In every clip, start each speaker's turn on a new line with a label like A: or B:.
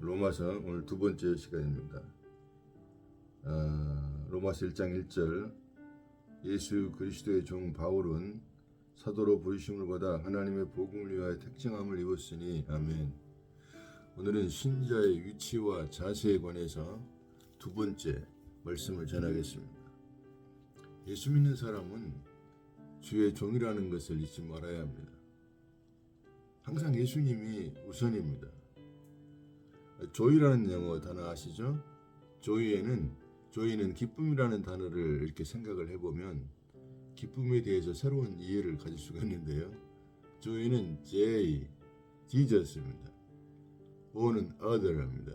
A: 로마서 오늘 두 번째 시간입니다. 로마서 1장 1절 예수 그리스도의 종 바울은 사도로 부르심을 받아 하나님의 복음을 위하여 택정함을 입었으니 아멘. 오늘은 신자의 위치와 자세에 관해서 두 번째 말씀을 전하겠습니다. 예수 믿는 사람은 주의 종이라는 것을 잊지 말아야 합니다. 항상 예수님이 우선입니다. 조이라는 영어 단어 아시죠? 조이는 기쁨이라는 단어를 이렇게 생각을 해보면 기쁨에 대해서 새로운 이해를 가질 수가 있는데요. 조이는 J, Jesus입니다. O는 other입니다.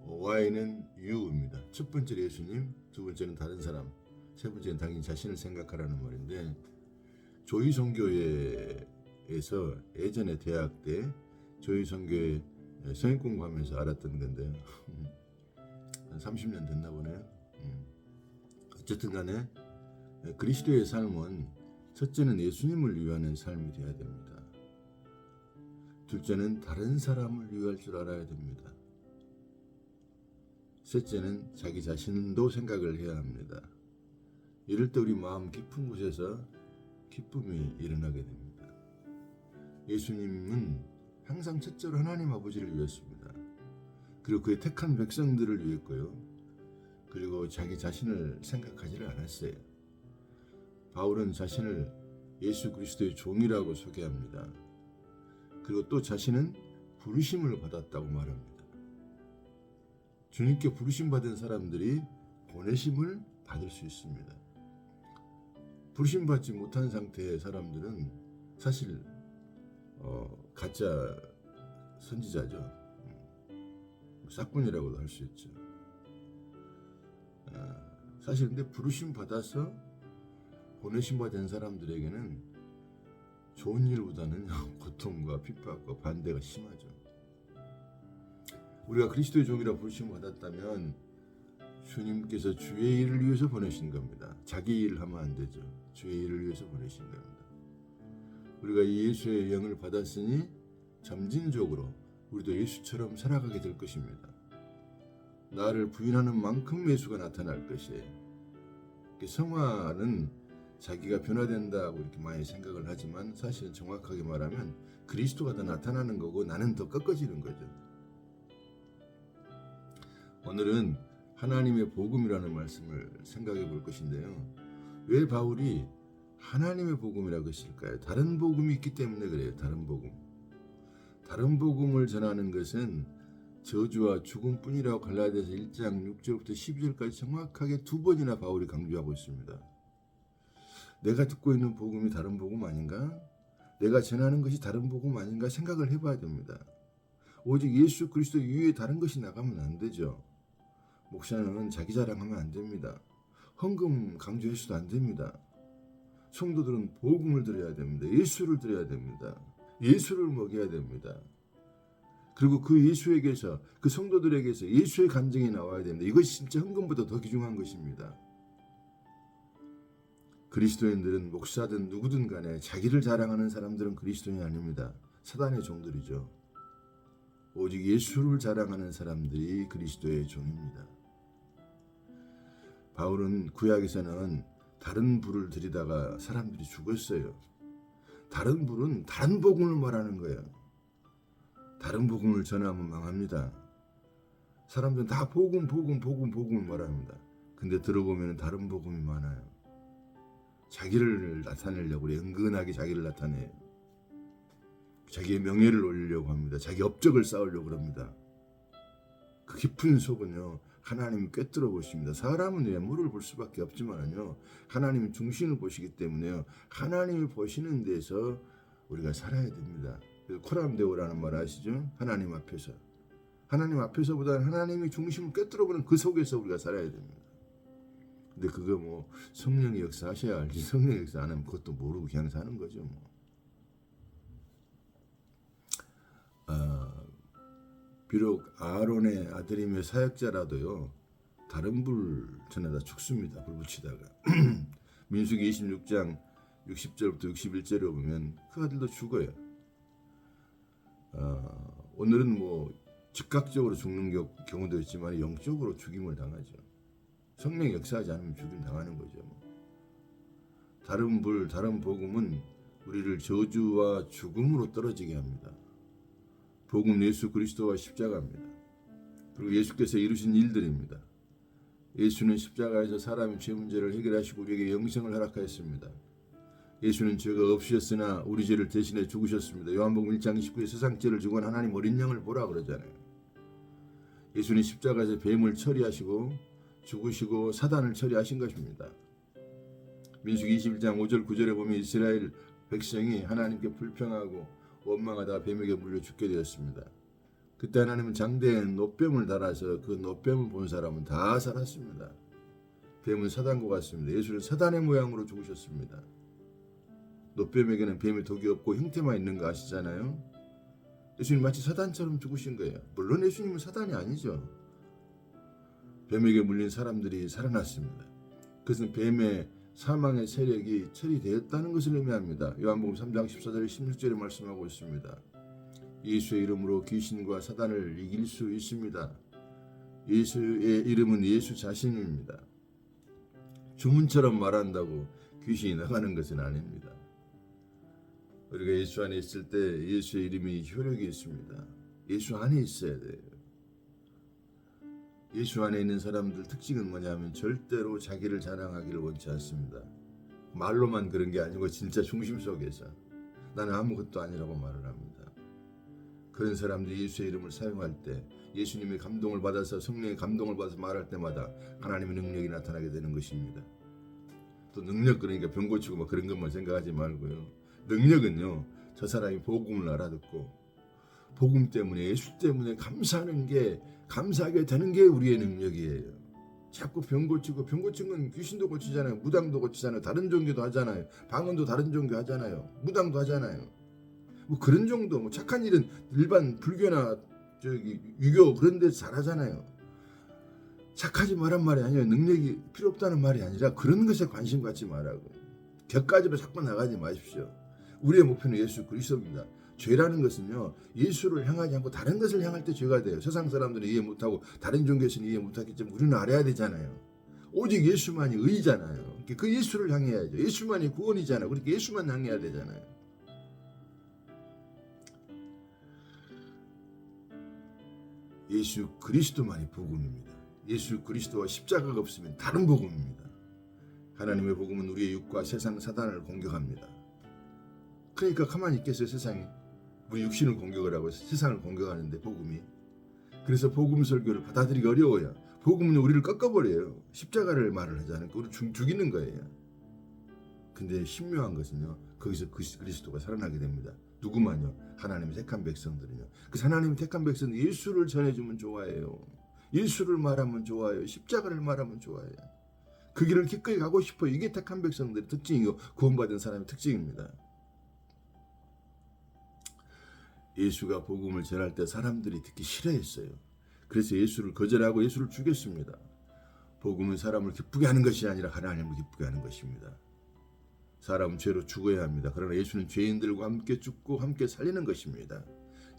A: Y는 you입니다. 첫 번째는 예수님, 두 번째는 다른 사람, 세 번째는 당연히 자신을 생각하라는 말인데, 조이 선교회에서 예전에 대학 때 조이 선교회 성역 공부하면서 알았던 건데요. 한 30년 됐나 보네요. 어쨌든 간에 그리스도의 삶은 첫째는 예수님을 위하는 삶이 되어야 됩니다. 둘째는 다른 사람을 위할 줄 알아야 됩니다. 셋째는 자기 자신도 생각을 해야 합니다. 이럴 때 우리 마음 깊은 곳에서 기쁨이 일어나게 됩니다. 예수님은 항상 첫째로 하나님 아버지를 위했습니다. 그리고 그의 택한 백성들을 위했고요. 그리고 자기 자신을 생각하지를 않았어요. 바울은 자신을 예수 그리스도의 종이라고 소개합니다. 그리고 또 자신은 부르심을 받았다고 말합니다. 주님께 부르심 받은 사람들이 보내심을 받을 수 있습니다. 부르심 받지 못한 상태의 사람들은 사실 가짜 선지자죠. 싹군이라고도 할 수 있죠. 사실 근데 부르심 받아서 보내심 받은 사람들에게는 좋은 일보다는 고통과 핍박과 반대가 심하죠. 우리가 그리스도의 종이라 부르심 받았다면 주님께서 주의 일을 위해서 보내신 겁니다. 자기 일을 하면 안 되죠. 주의 일을 위해서 보내신 겁니다. 우리가 예수의 영을 받았으니 점진적으로 우리도 예수처럼 살아가게 될 것입니다. 나를 부인하는 만큼 예수가 나타날 것이에요. 성화는 자기가 변화된다고 이렇게 많이 생각을 하지만 사실은 정확하게 말하면 그리스도가 더 나타나는 거고 나는 더 꺾어지는 거죠. 오늘은 하나님의 복음이라는 말씀을 생각해 볼 것인데요. 왜 바울이 하나님의 복음이라고 했을까요? 다른 복음이 있기 때문에 그래요. 다른 복음을 전하는 것은 저주와 죽음뿐이라고 갈라디아서 1장 6절부터 12절까지 정확하게 두 번이나 바울이 강조하고 있습니다. 내가 듣고 있는 복음이 다른 복음 아닌가? 내가 전하는 것이 다른 복음 아닌가 생각을 해봐야 됩니다. 오직 예수 그리스도 이외에 다른 것이 나가면 안 되죠. 목사는 자기 자랑하면 안 됩니다. 헌금 강조해서도 안 됩니다. 성도들은 복음을 드려야 됩니다. 예수를 드려야 됩니다. 예수를 먹여야 됩니다. 그리고 그 예수에게서 그 성도들에게서 예수의 간증이 나와야 됩니다. 이것이 진짜 헌금보다 더 귀중한 것입니다. 그리스도인들은 목사든 누구든 간에 자기를 자랑하는 사람들은 그리스도인이 아닙니다. 사단의 종들이죠. 오직 예수를 자랑하는 사람들이 그리스도의 종입니다. 바울은 구약에서는 다른 불을 들이다가 사람들이 죽었어요. 다른 불은 다른 복음을 말하는 거예요. 다른 복음을 전하면 망합니다. 사람들은 다 복음을 말합니다. 근데 들어보면 다른 복음이 많아요. 자기를 나타내려고 그래요. 은근하게 자기를 나타내요. 자기의 명예를 올리려고 합니다. 자기 업적을 쌓으려고 그럽니다. 그 깊은 속은요, 하나님이 꿰뚫어 보십니다. 사람은 외모를 볼 수밖에 없지만요, 하나님은 중심을 보시기 때문에요, 하나님이 보시는 데서 우리가 살아야 됩니다. 코람데오라는 말 아시죠? 하나님 앞에서보다는 하나님이 중심을 꿰뚫어 보는 그 속에서 우리가 살아야 됩니다. 근데 그거 뭐 성령이 역사하셔야 알지, 성령이 역사 안 하면 그것도 모르고 그냥 사는 거죠. 비록 아론의 아들이며 사역자라도요, 다른 불 전에다 죽습니다. 불 붙이다가. 민수기 26장 60절부터 61절에 보면 그 아들도 죽어요. 오늘은 뭐 즉각적으로 죽는 경우도 있지만 영적으로 죽임을 당하죠. 성령이 역사하지 않으면 죽임 당하는 거죠. 다른 불, 다른 복음은 우리를 저주와 죽음으로 떨어지게 합니다. 복음 예수 그리스도와 십자가입니다. 그리고 예수께서 이루신 일들입니다. 예수는 십자가에서 사람의 죄 문제를 해결하시고 우리에게 영생을 허락하였습니다. 예수는 죄가 없으셨으나 우리 죄를 대신해 죽으셨습니다. 요한복음 1장 29에 세상 죄를 죽은 하나님 어린 양을 보라 그러잖아요. 예수는 십자가에서 뱀을 처리하시고 죽으시고 사단을 처리하신 것입니다. 민수기 21장 5절 9절에 보면 이스라엘 백성이 하나님께 불평하고 원망하다가 뱀에게 물려 죽게 되었습니다. 그때 하나님은 장대에 노뱀을 달아서 그 노뱀을 본 사람은 다 살았습니다. 뱀은 사단과 같습니다. 예수는 사단의 모양으로 죽으셨습니다. 노뱀에게는 뱀의 독이 없고 형태만 있는 거 아시잖아요. 예수님 마치 사단처럼 죽으신 거예요. 물론 예수님은 사단이 아니죠. 뱀에게 물린 사람들이 살아났습니다. 그것은 뱀의 사망의 세력이 처리되었다는 것을 의미합니다. 요한복음 3장 14절 16절에 말씀하고 있습니다. 예수의 이름으로 귀신과 사단을 이길 수 있습니다. 예수의 이름은 예수 자신입니다. 주문처럼 말한다고 귀신이 나가는 것은 아닙니다. 우리가 예수 안에 있을 때 예수의 이름이 효력이 있습니다. 예수 안에 있어야 돼요. 예수 안에 있는 사람들 특징은 뭐냐면 절대로 자기를 자랑하기를 원치 않습니다. 말로만 그런 게 아니고 진짜 중심 속에서 나는 아무것도 아니라고 말을 합니다. 그런 사람들이 예수의 이름을 사용할 때 예수님의 감동을 받아서 성령의 감동을 받아서 말할 때마다 하나님의 능력이 나타나게 되는 것입니다. 또 능력 그러니까 병 고치고 막 그런 것만 생각하지 말고요. 능력은요, 저 사람이 복음을 알아듣고 복음 때문에 예수 때문에 감사하게 되는 게 우리의 능력이에요. 자꾸 병 고치고 병 고친 건 귀신도 고치잖아요. 무당도 고치잖아요. 다른 종교도 하잖아요. 방언도 다른 종교 하잖아요. 무당도 하잖아요. 뭐 그런 정도 뭐 착한 일은 일반 불교나 유교 그런 데서 잘하잖아요. 착하지 말란 말이 아니에요. 능력이 필요 없다는 말이 아니라 그런 것에 관심 갖지 말라고. 격가지로 자꾸 나가지 마십시오. 우리의 목표는 예수 그리스도입니다. 죄라는 것은요, 예수를 향하지 않고 다른 것을 향할 때 죄가 돼요. 세상 사람들은 이해 못하고 다른 종교에서는 이해 못하겠지만 우리는 알아야 되잖아요. 오직 예수만이 의잖아요. 그 예수를 향해야죠. 예수만이 구원이잖아요. 그렇게 예수만 향해야 되잖아요. 예수 그리스도만이 복음입니다. 예수 그리스도와 십자가가 없으면 다른 복음입니다. 하나님의 복음은 우리의 육과 세상 사단을 공격합니다. 그러니까 가만히 있겠어요. 세상이 우리 육신을 공격을 하고 세상을 공격하는데 복음이. 그래서 복음 설교를 받아들이기 어려워요. 복음은 우리를 꺾어버려요. 십자가를 말을 하지 않으니까 우리를 죽이는 거예요. 근데 신묘한 것은요, 거기서 그리스도가 살아나게 됩니다. 누구만요? 하나님의 택한 백성들은요. 그래서 하나님의 택한 백성은 예수를 전해주면 좋아해요. 예수를 말하면 좋아해요. 십자가를 말하면 좋아해요. 그 길을 기꺼이 가고 싶어요. 이게 택한 백성들의 특징이고 구원받은 사람의 특징입니다. 예수가 복음을 전할 때 사람들이 듣기 싫어했어요. 그래서 예수를 거절하고 예수를 죽였습니다. 복음은 사람을 기쁘게 하는 것이 아니라 하나님을 기쁘게 하는 것입니다. 사람은 죄로 죽어야 합니다. 그러나 예수는 죄인들과 함께 죽고 함께 살리는 것입니다.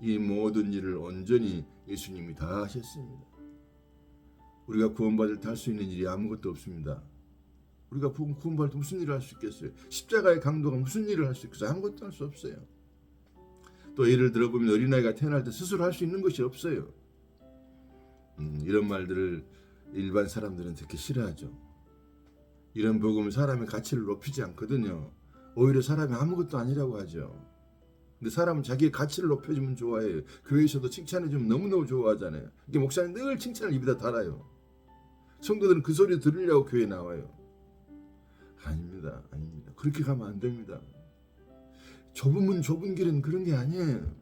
A: 이 모든 일을 온전히 예수님이 다 하셨습니다. 우리가 구원받을 때 할 수 있는 일이 아무것도 없습니다. 우리가 구원받을 때 무슨 일을 할 수 있겠어요? 십자가의 강도가 무슨 일을 할 수 있겠어요? 아무것도 할 수 없어요. 또 예를 들어보면 어린아이가 태어날 때 스스로 할 수 있는 것이 없어요. 이런 말들을 일반 사람들은 듣기 싫어하죠. 이런 복음은 사람의 가치를 높이지 않거든요. 오히려 사람이 아무것도 아니라고 하죠. 근데 사람은 자기의 가치를 높여주면 좋아해요. 교회에서도 칭찬해주면 너무너무 좋아하잖아요. 이게 목사님 늘 칭찬을 입에다 달아요. 성도들은 그 소리 들으려고 교회에 나와요. 아닙니다. 그렇게 가면 안 됩니다. 좁은 문 좁은 길은 그런 게 아니에요.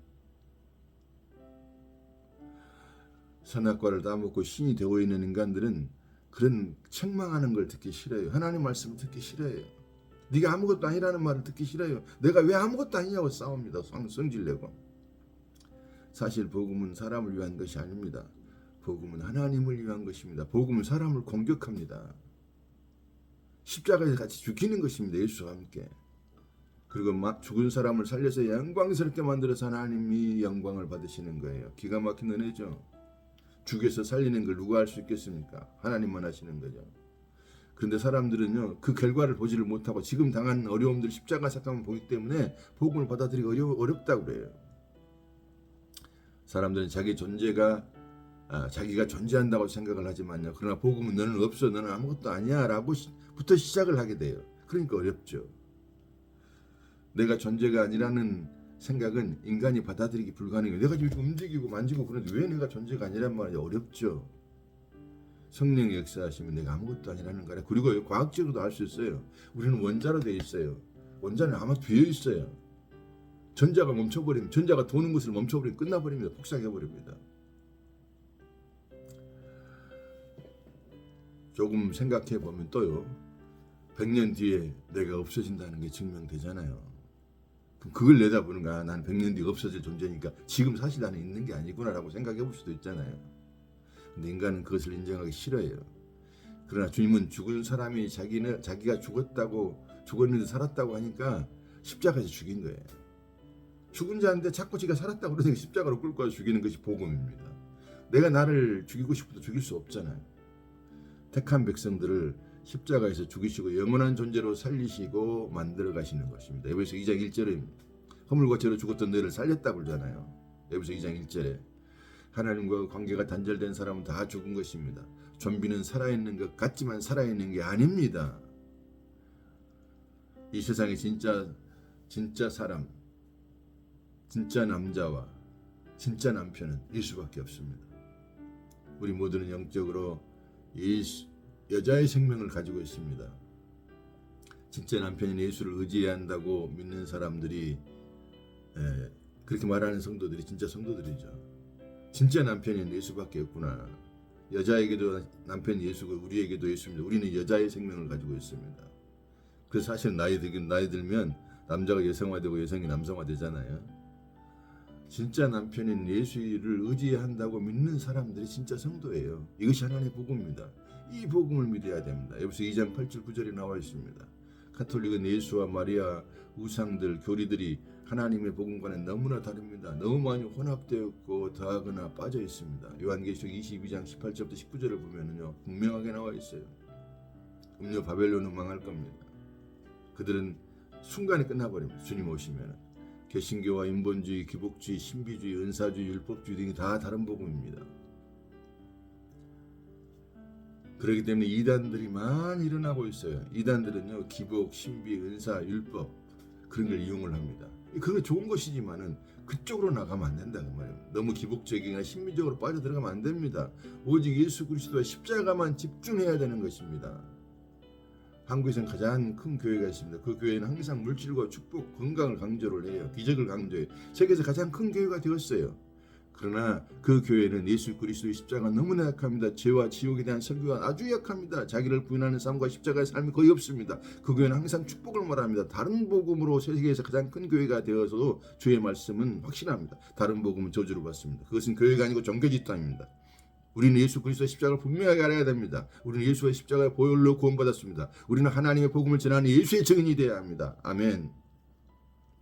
A: 선악과를 따먹고 신이 되어 있는 인간들은 그런 책망하는 걸 듣기 싫어요. 하나님 말씀을 듣기 싫어요. 네가 아무것도 아니라는 말을 듣기 싫어요. 내가 왜 아무것도 아니냐고 싸웁니다. 성질내고. 사실 복음은 사람을 위한 것이 아닙니다. 복음은 하나님을 위한 것입니다. 복음은 사람을 공격합니다. 십자가에 같이 죽이는 것입니다. 예수와 함께. 그리고 죽은 사람을 살려서 영광스럽게 만들어서 하나님이 영광을 받으시는 거예요. 기가 막힌 은혜죠. 죽여서 살리는 걸 누가 할 수 있겠습니까? 하나님만 하시는 거죠. 그런데 사람들은요, 그 결과를 보지를 못하고 지금 당한 어려움들, 십자가 사건을 보기 때문에 복음을 받아들이기 어렵다고 그래요. 사람들은 자기 존재가 자기가 존재한다고 생각을 하지만요, 그러나 복음은 너는 없어, 너는 아무것도 아니야 라고 부터 시작을 하게 돼요. 그러니까 어렵죠. 내가 존재가 아니라는 생각은 인간이 받아들이기 불가능해요. 내가 지금 움직이고 만지고 그런데 왜 내가 존재가 아니란 말이야. 어렵죠. 성령이 역사하시면 내가 아무것도 아니라는 거라. 그리고 과학적으로도 알 수 있어요. 우리는 원자로 되어 있어요. 원자는 아마 비어 있어요. 전자가 멈춰버리면, 전자가 도는 것을 멈춰버리면 끝나버립니다. 폭삭해버립니다. 조금 생각해 보면 또요, 100년 뒤에 내가 없어진다는 게 증명되잖아요. 그럼 그걸 내다보는 거야. 난 100년 뒤에 없어질 존재니까 지금 사실 나는 있는 게 아니구나라고 생각해 볼 수도 있잖아요. 근데 인간은 그것을 인정하기 싫어해요. 그러나 주님은 죽은 사람이 자기가 죽었는데 살았다고 하니까 십자가에서 죽인 거예요. 죽은 자인데 자꾸 지가 살았다고 그러니까 십자가로 끌고 와서 죽이는 것이 복음입니다. 내가 나를 죽이고 싶어도 죽일 수 없잖아요. 택한 백성들을 십자가에서 죽이시고 영원한 존재로 살리시고 만들어 가시는 것입니다. 에베소 2장 1절에 허물과 죄로 죽었던 너를 살렸다고 그러잖아요. 에베소 2장 1절에 하나님과 관계가 단절된 사람은 다 죽은 것입니다. 좀비는 살아있는 것 같지만 살아있는 게 아닙니다. 이 세상에 진짜 사람, 진짜 남자와 진짜 남편은 예수밖에 없습니다. 우리 모두는 영적으로 여자의 생명을 가지고 있습니다. 진짜 남편인 예수를 의지해야 한다고 믿는 사람들이, 그렇게 말하는 성도들이 진짜 성도들이죠. 진짜 남편인 예수밖에 없구나. 여자에게도 남편 예수고 우리에게도 예수입니다. 우리는 여자의 생명을 가지고 있습니다. 그래서 사실 나이 들면 남자가 여성화되고 여성이 남성화되잖아요. 진짜 남편인 예수를 의지한다고 믿는 사람들이 진짜 성도예요. 이것이 하나님의 복음입니다. 이 복음을 믿어야 됩니다. 에베소 2장 8절 9절에 나와 있습니다. 가톨릭은 예수와 마리아, 우상들, 교리들이 하나님의 복음과는 너무나 다릅니다. 너무 많이 혼합되었고 더하거나 빠져 있습니다. 요한계시록 22장 18절부터 19절을 보면은요, 분명하게 나와 있어요. 음료 바벨론은 망할 겁니다. 그들은 순간에 끝나버립니다. 주님 오시면. 개신교와 인본주의, 기복주의, 신비주의, 은사주의, 율법주의 등이 다 다른 복음입니다. 그렇기 때문에 이단들이 많이 일어나고 있어요. 이단들은요, 기복, 신비, 은사, 율법 그런 걸 이용을 합니다. 그게 좋은 것이지만은 그쪽으로 나가면 안 된다 그 말이에요. 너무 기복적이나 신비적으로 빠져 들어가면 안 됩니다. 오직 예수 그리스도와 십자가만 집중해야 되는 것입니다. 한국에서는 가장 큰 교회가 있습니다. 그 교회는 항상 물질과 축복, 건강을 강조를 해요. 기적을 강조해요. 세계에서 가장 큰 교회가 되었어요. 그러나 그 교회는 예수 그리스도의 십자가가 너무나 약합니다. 죄와 지옥에 대한 설교가 아주 약합니다. 자기를 부인하는 삶과 십자가의 삶이 거의 없습니다. 그 교회는 항상 축복을 말합니다. 다른 복음으로 세계에서 가장 큰 교회가 되어서도 주의 말씀은 확실합니다. 다른 복음은 저주를 받습니다. 그것은 교회가 아니고 종교 집단입니다. 우리는 예수 그리스도의 십자가를 분명하게 알아야 됩니다. 우리는 예수의 십자가의 보혈로 구원받았습니다. 우리는 하나님의 복음을 전하는 예수의 증인이 되어야 합니다. 아멘.